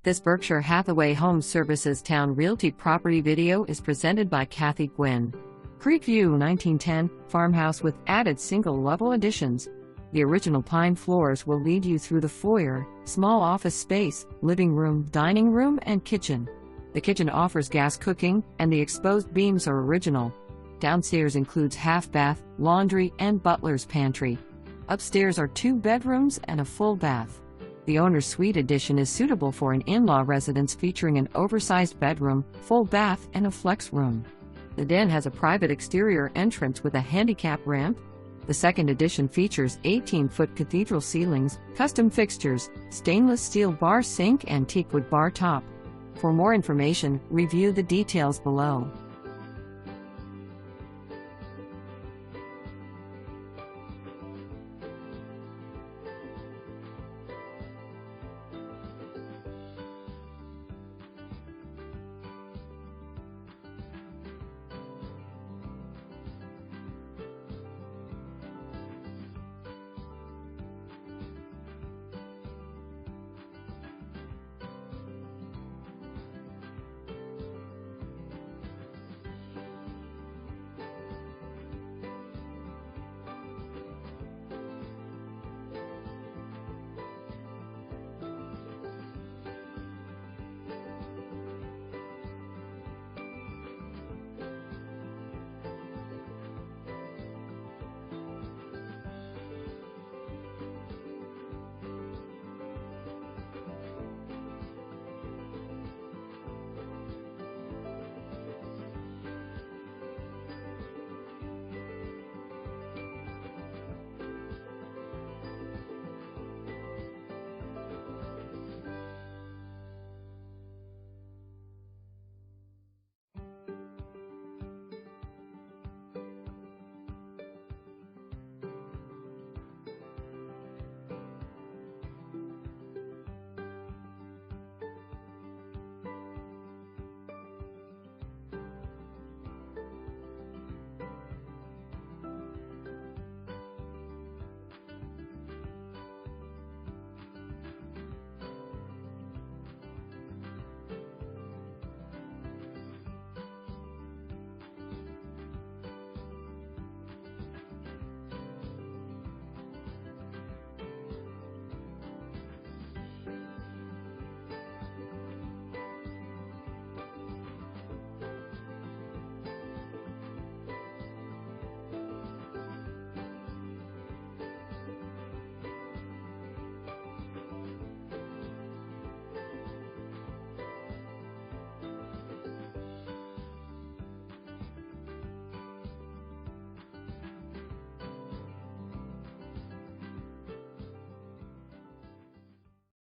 This Berkshire Hathaway HomeServices Towne Realty property video is presented by Kathy Gwynn. Creekview 1910, farmhouse with added single-level additions. The original pine floors will lead you through the foyer, small office space, living room, dining room, and kitchen. The kitchen offers gas cooking, and the exposed beams are original. Downstairs includes half bath, laundry, and butler's pantry. Upstairs are 2 bedrooms and a full bath. The owner's suite addition is suitable for an in-law residence featuring an oversized bedroom, full bath, and a flex room. The den has a private exterior entrance with a handicap ramp. The second addition features 18-foot cathedral ceilings, custom fixtures, stainless steel bar sink, and teak wood bar top. For more information, review the details below.